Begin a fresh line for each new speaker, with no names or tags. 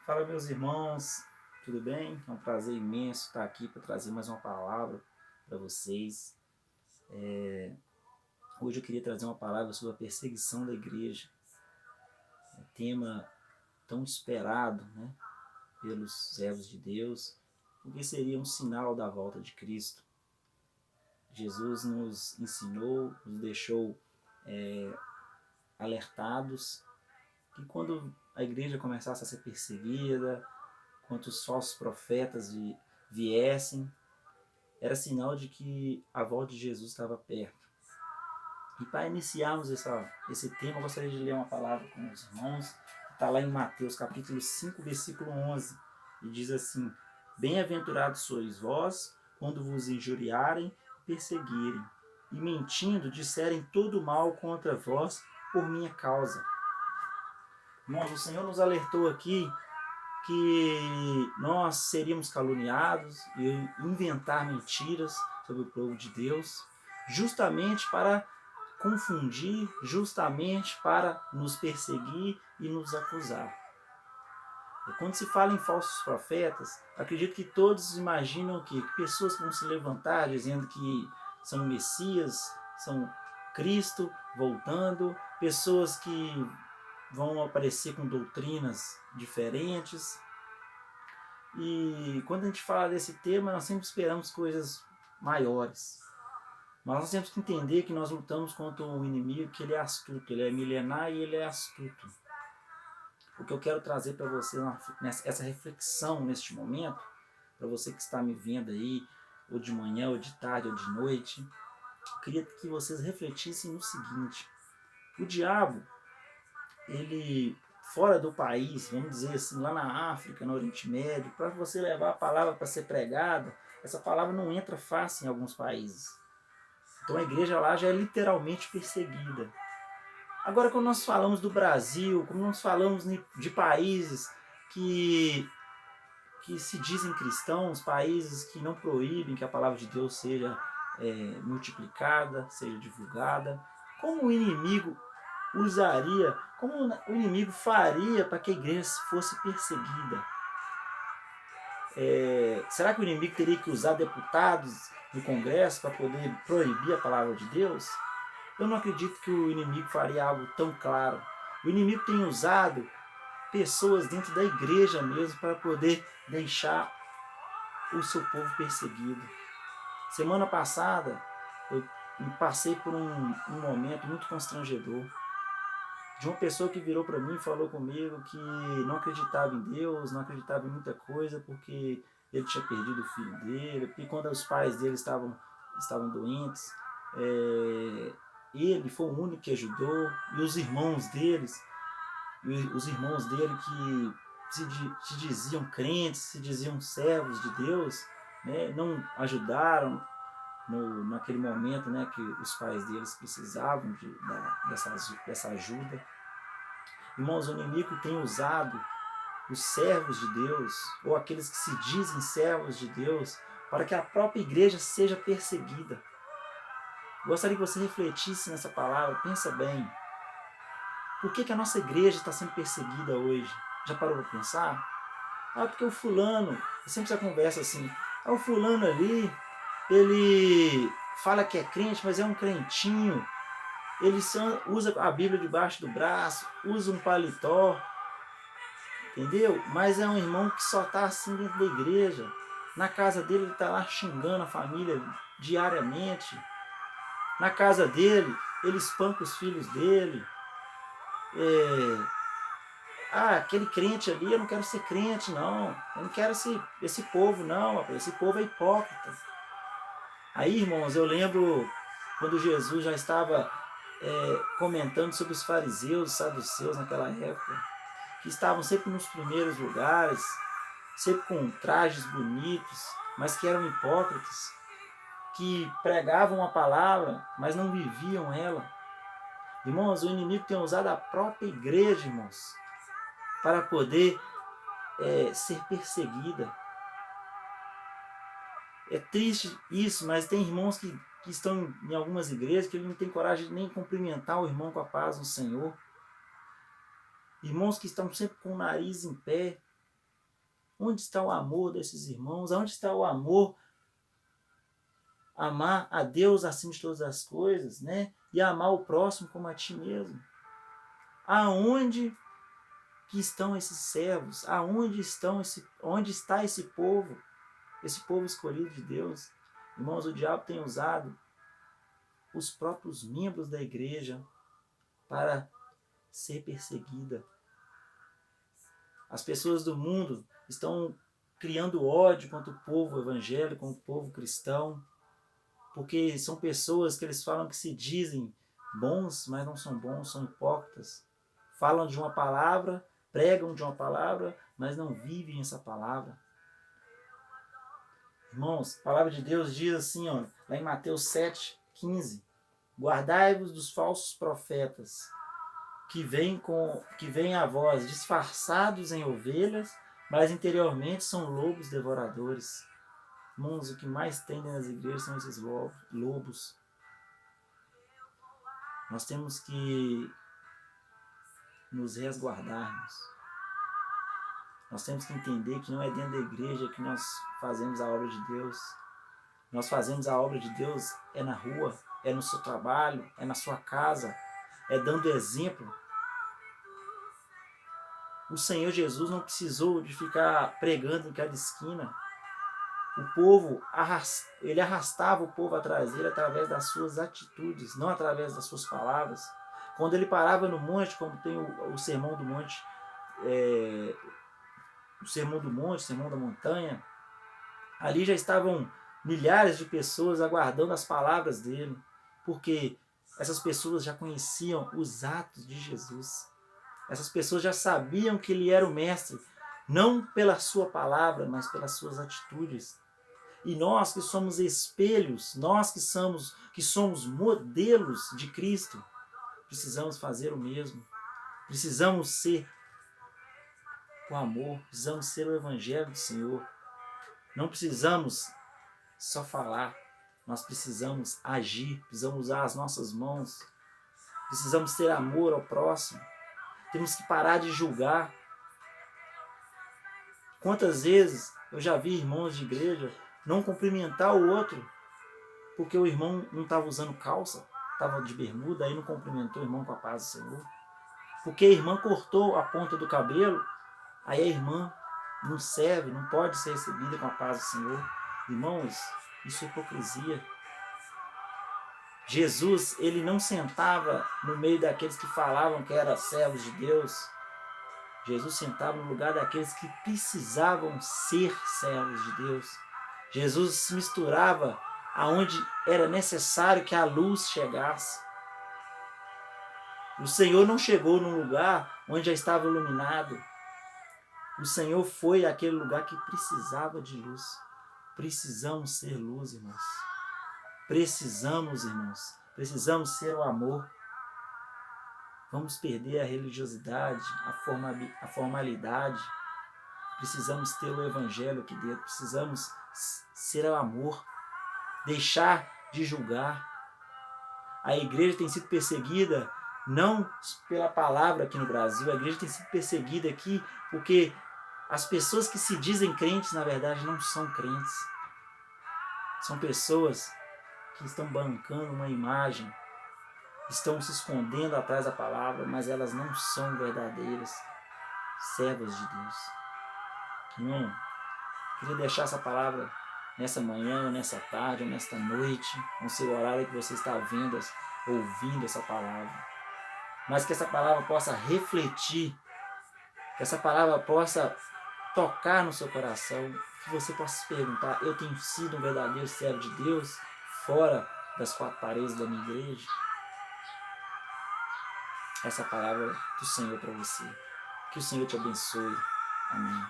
Fala, meus irmãos, tudo bem? É um prazer imenso estar aqui para trazer mais uma palavra para vocês. Hoje eu queria trazer uma palavra sobre a perseguição da igreja, um tema tão esperado, né, pelos servos de Deus, porque seria um sinal da volta de Cristo. Jesus nos ensinou, nos deixou alertados que quando a igreja começasse a ser perseguida, quando os falsos profetas viessem, era sinal de que a volta de Jesus estava perto. E para iniciarmos esse tema, eu gostaria de ler uma palavra com os irmãos, que está lá em Mateus capítulo 5, versículo 11, e diz assim: Bem-aventurados sois vós, quando vos injuriarem e perseguirem, e mentindo disserem todo mal contra vós por minha causa. Irmãos, o Senhor nos alertou aqui que nós seríamos caluniados e inventar mentiras sobre o povo de Deus, justamente para confundir, justamente para nos perseguir e nos acusar. E quando se fala em falsos profetas, acredito que todos imaginam que pessoas vão se levantar dizendo que são Messias, são Cristo voltando, pessoas que vão aparecer com doutrinas diferentes. E quando a gente fala desse tema, nós sempre esperamos coisas maiores. Mas nós temos que entender que nós lutamos contra um inimigo que ele é astuto, ele é milenar e ele é astuto. O que eu quero trazer para você essa reflexão neste momento, para você que está me vendo aí, ou de manhã, ou de tarde, ou de noite, eu queria que vocês refletissem no seguinte: o diabo, ele fora do país, vamos dizer assim, lá na África, no Oriente Médio, para você levar a palavra para ser pregada, essa palavra não entra fácil em alguns países. Então a igreja lá já é literalmente perseguida. Agora, quando nós falamos do Brasil, quando nós falamos de países que, que se dizem cristãos, países que não proíbem que a palavra de Deus seja multiplicada, seja divulgada, como o inimigo usaria, como o inimigo faria para que a igreja fosse perseguida? Será que o inimigo teria que usar deputados no Congresso para poder proibir a palavra de Deus? Eu não acredito que o inimigo faria algo tão claro. O inimigo tem usado pessoas dentro da igreja mesmo para poder deixar o seu povo perseguido. Semana passada eu passei por um momento muito constrangedor de uma pessoa que virou para mim e falou comigo que não acreditava em Deus, não acreditava em muita coisa porque ele tinha perdido o filho dele, e quando os pais dele estavam doentes, ele foi o único que ajudou, e os irmãos dele que se diziam crentes, se diziam servos de Deus, né, não ajudaram naquele momento, né, que os pais deles precisavam dessa ajuda. Irmãos, o inimigo tem usado os servos de Deus, ou aqueles que se dizem servos de Deus, para que a própria igreja seja perseguida. Gostaria que você refletisse nessa palavra, pensa bem. Por que a nossa igreja está sendo perseguida hoje? Já parou para pensar? Porque o fulano, eu sempre essa conversa assim, o fulano ali, ele fala que é crente, mas é um crentinho, ele usa a Bíblia debaixo do braço, usa um paletó, entendeu? Mas é um irmão que só está assim dentro da igreja. Na casa dele ele está lá xingando a família diariamente. Na casa dele, ele espanca os filhos dele. Aquele crente ali, eu não quero ser crente, não. Eu não quero esse povo, não. Esse povo é hipócrita. Aí, irmãos, eu lembro quando Jesus já estava comentando sobre os fariseus, os saduceus naquela época, que estavam sempre nos primeiros lugares, sempre com trajes bonitos, mas que eram hipócritas, que pregavam a palavra, mas não viviam ela. Irmãos, o inimigo tem usado a própria igreja, irmãos, para poder ser perseguida. É triste isso, mas tem irmãos que estão em algumas igrejas que ele não tem coragem de nem cumprimentar o irmão com a paz do Senhor. Irmãos que estão sempre com o nariz em pé, Onde está o amor desses irmãos? Onde está o amor? Amar a Deus acima de todas as coisas, né? E amar o próximo como a ti mesmo. Aonde que estão esses servos? Onde está esse povo escolhido de Deus? Irmãos, o diabo tem usado os próprios membros da igreja para ser perseguida. As pessoas do mundo estão criando ódio contra o povo evangélico, contra o povo cristão, porque são pessoas que eles falam que se dizem bons, mas não são bons, são hipócritas. Falam de uma palavra, pregam de uma palavra, mas não vivem essa palavra. Irmãos, a palavra de Deus diz assim, ó, lá em Mateus 7:15, guardai-vos dos falsos profetas, que vêm a vós disfarçados em ovelhas, mas interiormente são lobos devoradores. Irmãos, o que mais tem nas igrejas são esses lobos. Nós temos que nos resguardarmos. Nós temos que entender que não é dentro da igreja que nós fazemos a obra de Deus. Nós fazemos a obra de Deus é na rua, é no seu trabalho, é na sua casa, é dando exemplo. O Senhor Jesus não precisou de ficar pregando em cada esquina. O povo, ele arrastava o povo atrás dele através das suas atitudes, não através das suas palavras. Quando ele parava no monte, como tem o Sermão do Monte, o Sermão da Montanha, ali já estavam milhares de pessoas aguardando as palavras dele, porque essas pessoas já conheciam os atos de Jesus. Essas pessoas já sabiam que ele era o mestre, não pela sua palavra, mas pelas suas atitudes. E nós que somos espelhos, nós que somos modelos de Cristo, precisamos fazer o mesmo. Precisamos ser o amor, precisamos ser o evangelho do Senhor. Não precisamos só falar, nós precisamos agir, precisamos usar as nossas mãos, precisamos ter amor ao próximo. Temos que parar de julgar. Quantas vezes eu já vi irmãos de igreja não cumprimentar o outro porque o irmão não estava usando calça, estava de bermuda, aí não cumprimentou o irmão com a paz do Senhor. Porque a irmã cortou a ponta do cabelo, aí a irmã não serve, não pode ser recebida com a paz do Senhor. Irmãos, isso é hipocrisia. Jesus, ele não sentava no meio daqueles que falavam que eram servos de Deus. Jesus sentava no lugar daqueles que precisavam ser servos de Deus. Jesus se misturava aonde era necessário que a luz chegasse. O Senhor não chegou num lugar onde já estava iluminado. O Senhor foi àquele lugar que precisava de luz. Precisamos ser luz, irmãos. Precisamos, irmãos. Precisamos ser o amor. Vamos perder a religiosidade, a formalidade. Precisamos ter o evangelho aqui dentro. Precisamos ser o amor. Deixar de julgar. A igreja tem sido perseguida não pela palavra aqui no Brasil. A igreja tem sido perseguida aqui porque as pessoas que se dizem crentes, na verdade, não são crentes. São pessoas que estão bancando uma imagem, estão se escondendo atrás da palavra, mas elas não são verdadeiras servas de Deus. Irmão, queria deixar essa palavra nessa manhã, nessa tarde, ou nesta noite, no seu horário que você está ouvindo essa palavra. Mas que essa palavra possa refletir, que essa palavra possa tocar no seu coração, que você possa se perguntar, eu tenho sido um verdadeiro servo de Deus fora das quatro paredes da minha igreja? Essa palavra do Senhor para você. Que o Senhor te abençoe. Amém.